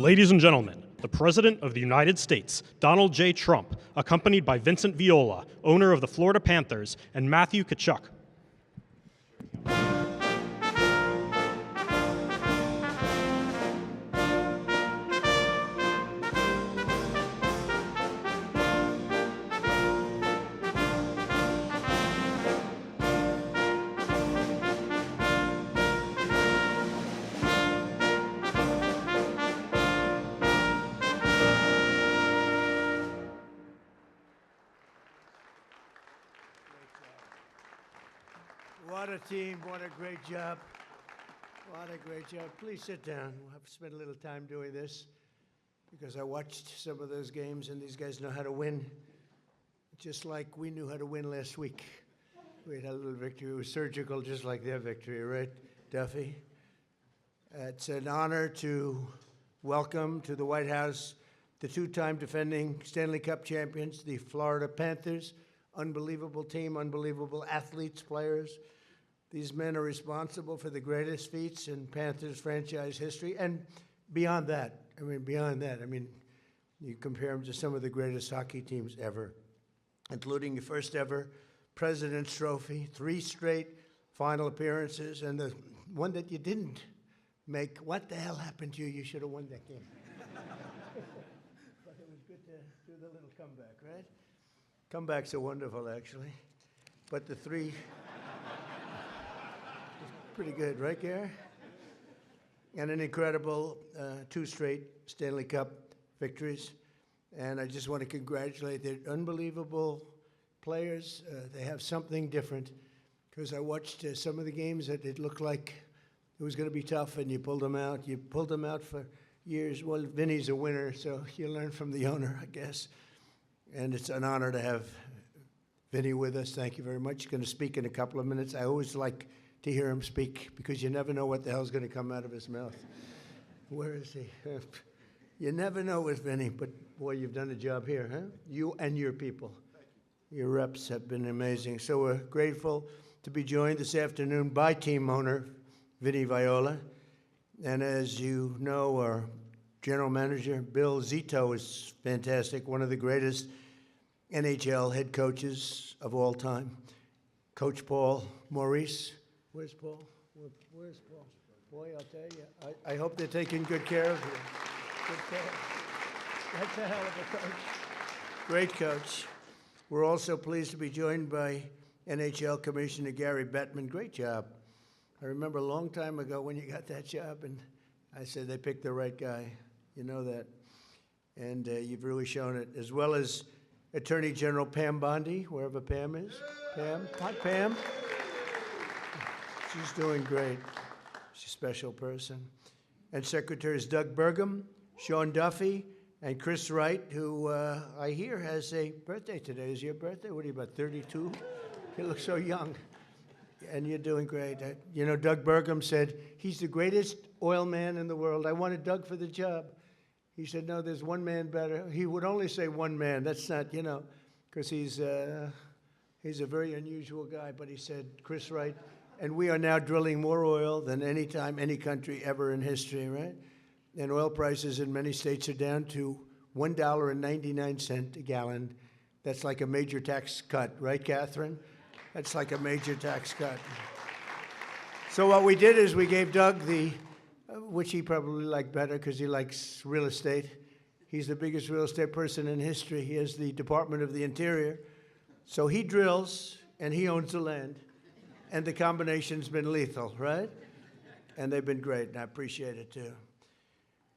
Ladies and gentlemen, the President of the United States, Donald J. Trump, accompanied by Vincent Viola, owner of the Florida Panthers, and Matthew Tkachuk. What a team, what a great job. What a great job. Please sit down. I've spent a little time doing this because I watched some of those games and these guys know how to win, just like we knew how to win last week. We had a little victory. It was surgical, just like their victory, right, Duffy? It's an honor to welcome to the White House the two-time defending Stanley Cup champions, the Florida Panthers. Unbelievable team, unbelievable athletes, players. These men are responsible for the greatest feats in Panthers franchise history. And beyond that, you compare them to some of the greatest hockey teams ever, including the first ever President's Trophy, 3 straight final appearances, and the one that you didn't make. What the hell happened to you? You should have won that game. But it was good to do the little comeback, right? Comebacks are wonderful, actually. But the 3... pretty good, right, Gary? And an incredible 2 straight Stanley Cup victories. And I just want to congratulate the unbelievable players. They have something different, because I watched some of the games that it looked like it was going to be tough, and you pulled them out. You pulled them out for years. Well, Vinny's a winner, so you learn from the owner, I guess. And it's an honor to have Vinny with us. Thank you very much. He's going to speak in a couple of minutes. I always like to hear him speak, because you never know what the hell's going to come out of his mouth. Where is he? You never know with Vinny, but boy, you've done a job here, huh? You and your people. Your reps have been amazing. So we're grateful to be joined this afternoon by team owner Vinny Viola. And as you know, our general manager, Bill Zito, is fantastic, one of the greatest NHL head coaches of all time. Coach Paul Maurice. Where's Paul? Where's Paul? Boy, I'll tell you, I hope they're taking good care of you. Good care. That's a hell of a coach. Great coach. We're also pleased to be joined by NHL Commissioner Gary Bettman. Great job. I remember a long time ago when you got that job, and I said they picked the right guy. You know that. And you've really shown it. As well as Attorney General Pam Bondi, wherever Pam is. Pam. Hi, Pam. She's doing great. She's a special person. And Secretaries Doug Burgum, Sean Duffy, and Chris Wright, who I hear has a birthday today. Is your birthday? What are you, about 32? You look so young. And you're doing great. You know, Doug Burgum said, he's the greatest oil man in the world. I wanted Doug for the job. He said, no, there's one man better. He would only say one man. That's not, you know, because he's a very unusual guy. But he said, Chris Wright. And we are now drilling more oil than any time, any country ever in history, right? And oil prices in many states are down to $1.99 a gallon. That's like a major tax cut, right, Catherine? That's like a major tax cut. So what we did is we gave Doug the, which he probably liked better because he likes real estate. He's the biggest real estate person in history. He has the Department of the Interior. So he drills and he owns the land. And the combination's been lethal, right? And they've been great, and I appreciate it, too.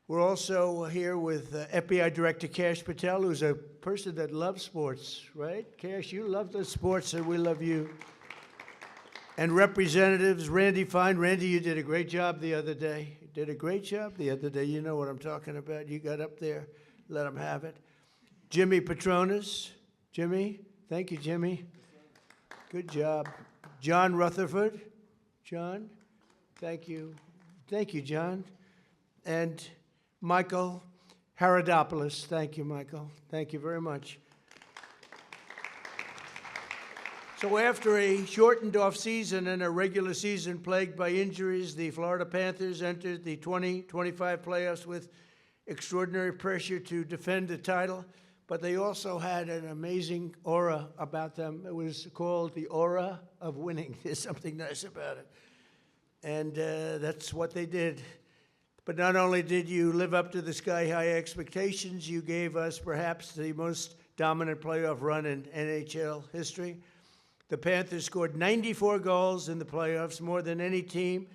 We're also here with FBI Director Kash Patel, who's a person that loves sports, right? Kash, you love the sports, and we love you. And Representatives Randy Fine. Randy, you did a great job the other day. You did a great job the other day. You know what I'm talking about. You got up there. Let them have it. Jimmy Petronas. Jimmy. Thank you, Jimmy. Good job. John Rutherford. John, thank you. Thank you, John. And Michael Haradopoulos. Thank you, Michael. Thank you very much. So after a shortened off-season and a regular season plagued by injuries, the Florida Panthers entered the 2025 playoffs with extraordinary pressure to defend the title, but they also had an amazing aura about them. It was called the aura of winning. There's something nice about it. And that's what they did. But not only did you live up to the sky-high expectations, you gave us perhaps the most dominant playoff run in NHL history. The Panthers scored 94 goals in the playoffs, more than any team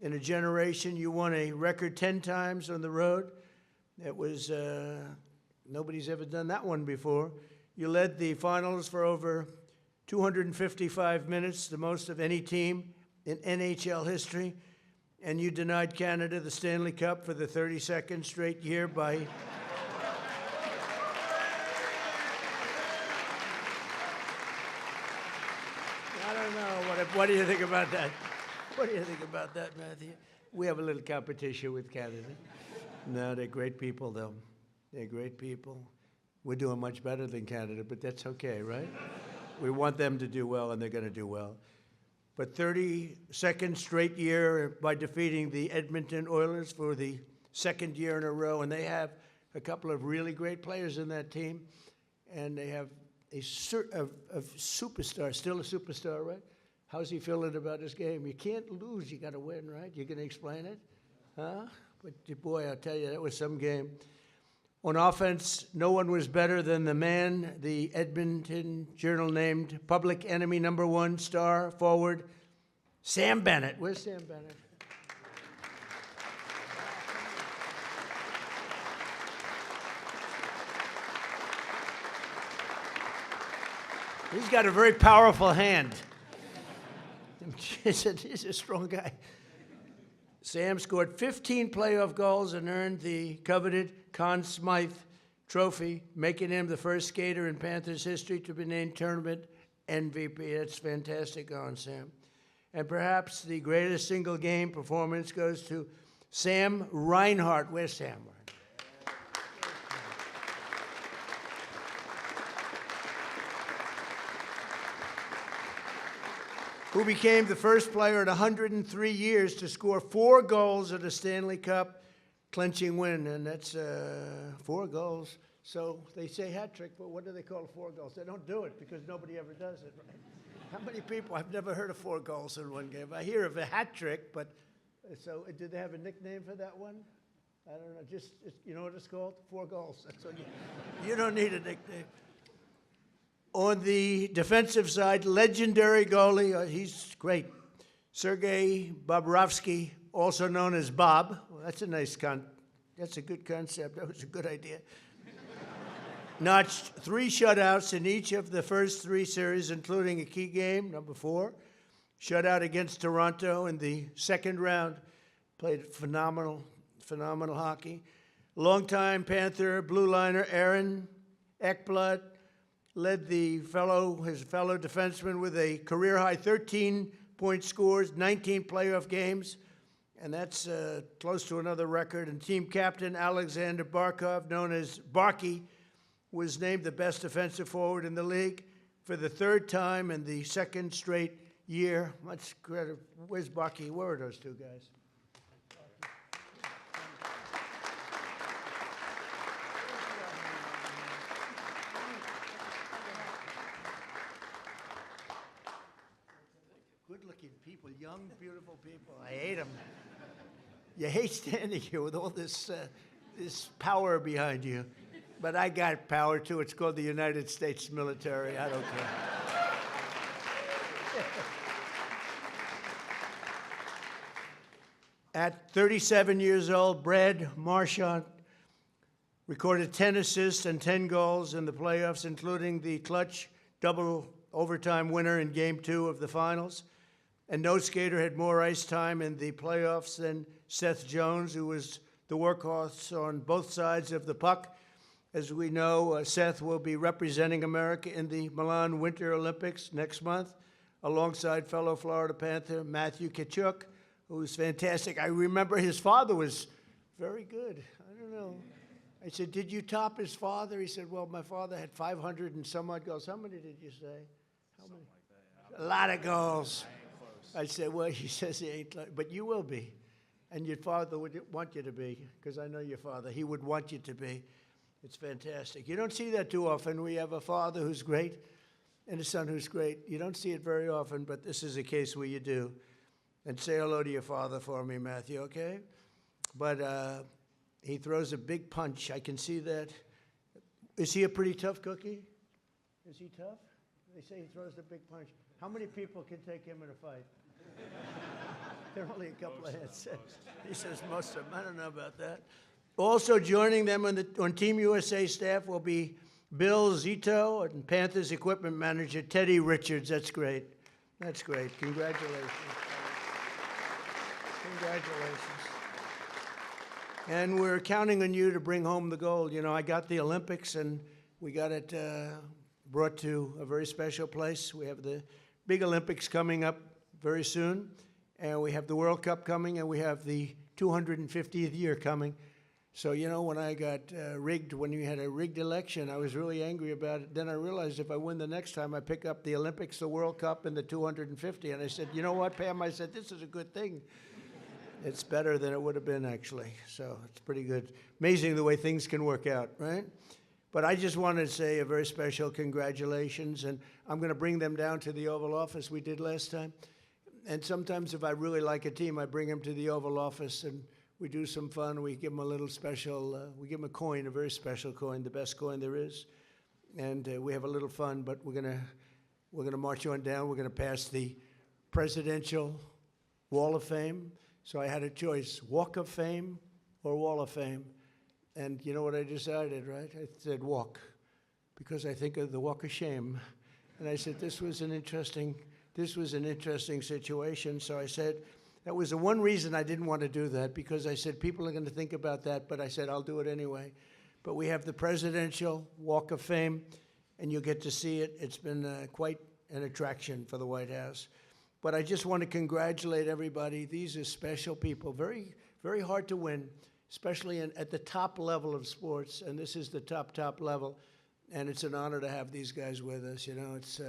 in a generation. You won a record 10 times on the road. It was, nobody's ever done that one before. You led the finals for over 255 minutes, the most of any team in NHL history. And you denied Canada the Stanley Cup for the 32nd straight year by... I don't know. What do you think about that? What do you think about that, Matthew? We have a little competition with Canada. No, they're great people, though. They're great people. We're doing much better than Canada, but that's okay, right? We want them to do well, and they're going to do well. But 32nd straight year by defeating the Edmonton Oilers for the second year in a row, and they have a couple of really great players in that team, and they have a superstar, still a superstar, right? How's he feeling about his game? You can't lose, you got to win, right? You going to explain it? Huh? But boy, I'll tell you, that was some game. On offense, no one was better than the man the Edmonton Journal named public enemy #1 star forward, Sam Bennett. Where's Sam Bennett? He's got a very powerful hand. He's a strong guy. Sam scored 15 playoff goals and earned the coveted Conn Smythe Trophy, making him the first skater in Panthers history to be named tournament MVP. That's fantastic on Sam. And perhaps the greatest single game performance goes to Sam Reinhart. Where's Sam? Who became the first player in 103 years to score 4 goals at a Stanley Cup clinching win, and that's 4 goals. So they say hat trick, but what do they call 4 goals? They don't do it because nobody ever does it, right? How many people? I've never heard of 4 goals in one game. I hear of a hat trick, but so did they have a nickname for that one? I don't know. Just you know what it's called? 4 goals. That's what you don't need a nickname. On the defensive side, legendary goalie, he's great, Sergei Bobrovsky, also known as Bob. Well, that's a good concept. That was a good idea. Notched 3 shutouts in each of the first 3 series, including a key game, #4. Shutout against Toronto in the second round. Played phenomenal hockey. Longtime Panther blue liner Aaron Ekblad led his fellow defenseman with a career-high 13-point scores, 19 playoff games, and that's close to another record. And team captain Alexander Barkov, known as Barky, was named the best defensive forward in the league for the 3rd time in the 2nd straight year. Much credit. Where's Barky? Where are those 2 guys? Good-looking people, young, beautiful people. I hate them. You hate standing here with all this power behind you. But I got power, too. It's called the United States military. I don't care. At 37 years old, Brad Marchand recorded 10 assists and 10 goals in the playoffs, including the clutch double overtime winner in Game 2 of the finals. And no skater had more ice time in the playoffs than Seth Jones, who was the workhorse on both sides of the puck. As we know, Seth will be representing America in the Milan Winter Olympics next month, alongside fellow Florida Panther Matthew Tkachuk, who's fantastic. I remember his father was very good. I don't know. I said, did you top his father? He said, well, my father had 500 and some odd goals. How many did you say? How many? Like that. A lot of goals. I said, well, he says he ain't, but you will be. And your father would want you to be, because I know your father. He would want you to be. It's fantastic. You don't see that too often. We have a father who's great and a son who's great. You don't see it very often, but this is a case where you do. And say hello to your father for me, Matthew, okay? But he throws a big punch. I can see that. Is he a pretty tough cookie? Is he tough? They say he throws the big punch. How many people can take him in a fight? There are only a couple of heads. He says most of them. I don't know about that. Also joining them on Team USA staff will be Bill Zito and Panthers equipment manager Teddy Richards. That's great. That's great. Congratulations. Congratulations. And we're counting on you to bring home the gold. You know, I got the Olympics, and we got it brought to a very special place. We have the big Olympics coming up very soon, and we have the World Cup coming, and we have the 250th year coming. So, you know, when I got rigged, when you had a rigged election, I was really angry about it. Then I realized if I win the next time, I pick up the Olympics, the World Cup, and the 250. And I said, you know what, Pam? I said, this is a good thing. It's better than it would have been, actually. So it's pretty good. Amazing the way things can work out, right? But I just wanted to say a very special congratulations. And I'm going to bring them down to the Oval Office we did last time. And sometimes if I really like a team, I bring them to the Oval Office and we do some fun. We give them a little special, we give them a coin, a very special coin, the best coin there is. And we have a little fun, but we're gonna march on down. We're gonna pass the Presidential Wall of Fame. So I had a choice, Walk of Fame or Wall of Fame. And you know what I decided, right? I said walk, because I think of the Walk of Shame. And I said this was an interesting situation. So I said, that was the one reason I didn't want to do that, because I said people are going to think about that, but I said I'll do it anyway. But we have the Presidential Walk of Fame, and you'll get to see it. It's been quite an attraction for the White House. But I just want to congratulate everybody. These are special people, very, very hard to win, especially at the top level of sports, and this is the top level, and it's an honor to have these guys with us. You know, it's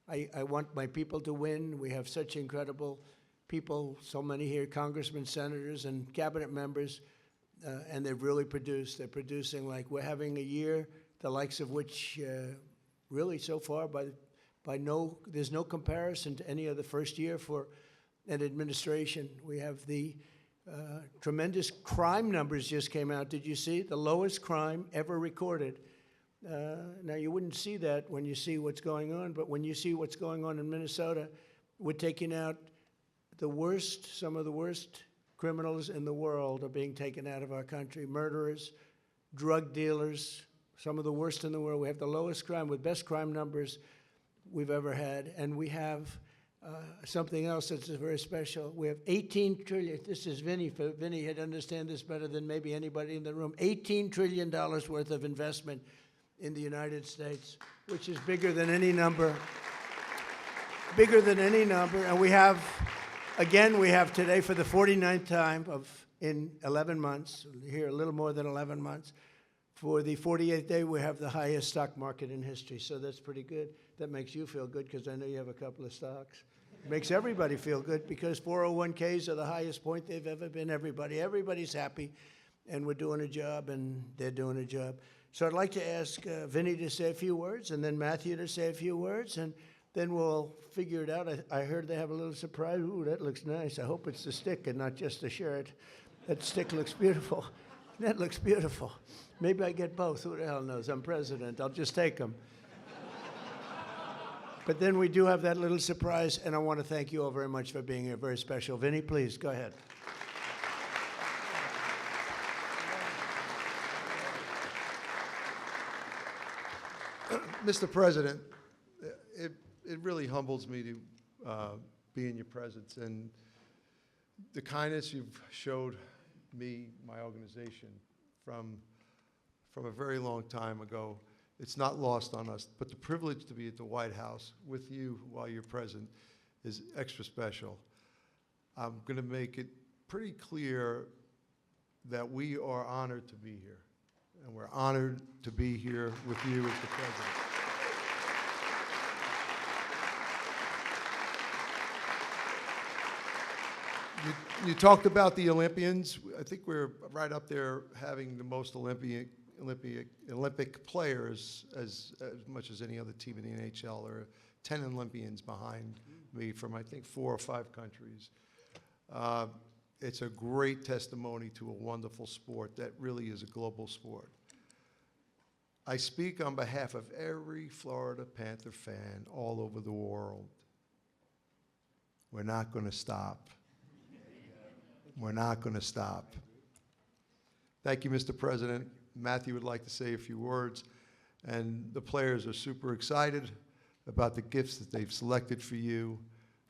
I want my people to win. We have such incredible people, so many here, congressmen, senators, and cabinet members, and they've really produced. They're producing like we're having a year, the likes of which really so far there's no comparison to any other first year for an administration. We have the tremendous crime numbers just came out. Did you see? The lowest crime ever recorded. Now, you wouldn't see that when you see what's going on, but when you see what's going on in Minnesota, we're taking out some of the worst criminals in the world are being taken out of our country. Murderers, drug dealers, some of the worst in the world. We have the lowest crime with best crime numbers we've ever had. And we have something else that's very special. We have 18 trillion, this is Vinny, Vinny had understand this better than maybe anybody in the room, $18 trillion worth of investment in the United States, which is bigger than any number. And we have, again, we have today for the 49th time in 11 months, here a little more than 11 months, for the 48th day, we have the highest stock market in history. So that's pretty good. That makes you feel good because I know you have a couple of stocks. It makes everybody feel good because 401ks are the highest point they've ever been. Everybody's happy, and we're doing a job, and they're doing a job. So I'd like to ask Vinny to say a few words, and then Matthew to say a few words, and then we'll figure it out. I heard they have a little surprise. Ooh, that looks nice. I hope it's the stick and not just the shirt. That stick looks beautiful. That looks beautiful. Maybe I get both. Who the hell knows? I'm president. I'll just take them. But then we do have that little surprise, and I want to thank you all very much for being here. Very special. Vinny, please, go ahead. Mr. President, it really humbles me to be in your presence, and the kindness you've showed me, my organization, from a very long time ago, it's not lost on us. But the privilege to be at the White House with you while you're present is extra special. I'm going to make it pretty clear that we are honored to be here, and we're honored to be here with you as the president. You talked about the Olympians. I think we're right up there having the most Olympic players as much as any other team in the NHL. There are 10 Olympians behind me from, I think, 4 or 5 countries. It's a great testimony to a wonderful sport that really is a global sport. I speak on behalf of every Florida Panther fan all over the world. We're not going to stop. We're not going to stop. Thank you, Mr. President. Matthew would like to say a few words, and the players are super excited about the gifts that they've selected for you.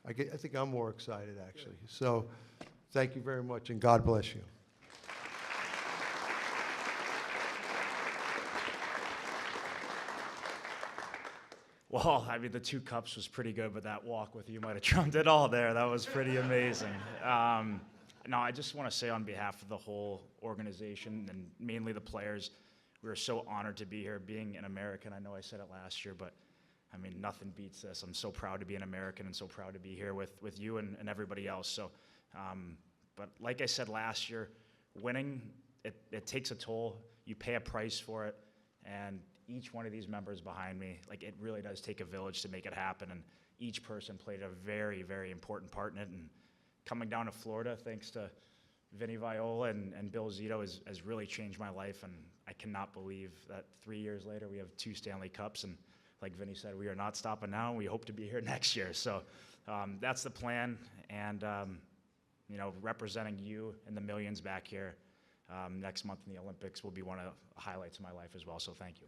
I think I'm more excited, actually. So thank you very much, and God bless you. Well, I mean, the 2 cups was pretty good, but that walk with you might have trumped it all there. That was pretty amazing. No, I just want to say on behalf of the whole organization and mainly the players, we are so honored to be here. Being an American, I know I said it last year, but I mean, nothing beats this. I'm so proud to be an American and so proud to be here with you and everybody else. So, but like I said last year, winning, it takes a toll. You pay a price for it, and each one of these members behind me, like, it really does take a village to make it happen, and each person played a very, very important part in it. And coming down to Florida, thanks to Vinny Viola and Bill Zito, has really changed my life, and I cannot believe that 3 years later we have 2 Stanley Cups, and like Vinny said, we are not stopping now, and we hope to be here next year. So that's the plan, and you know, representing you and the millions back here next month in the Olympics will be one of the highlights of my life as well, so thank you.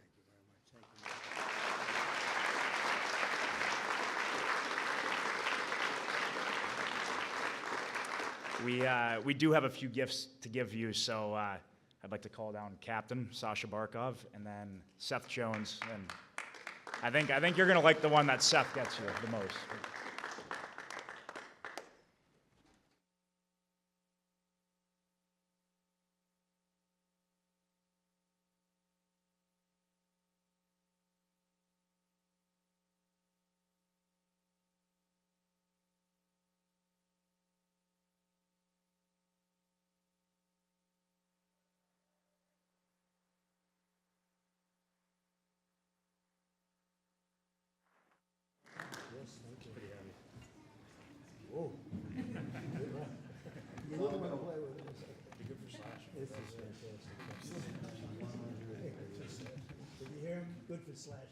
We do have a few gifts to give you, so I'd like to call down Captain Sasha Barkov and then Seth Jones. And I think you're going to like the one that Seth gets you the most. Yes, thank you. Whoa. You wouldn't want to play with this. Good for Slash. This is fantastic. Did you hear him? Good for Slash.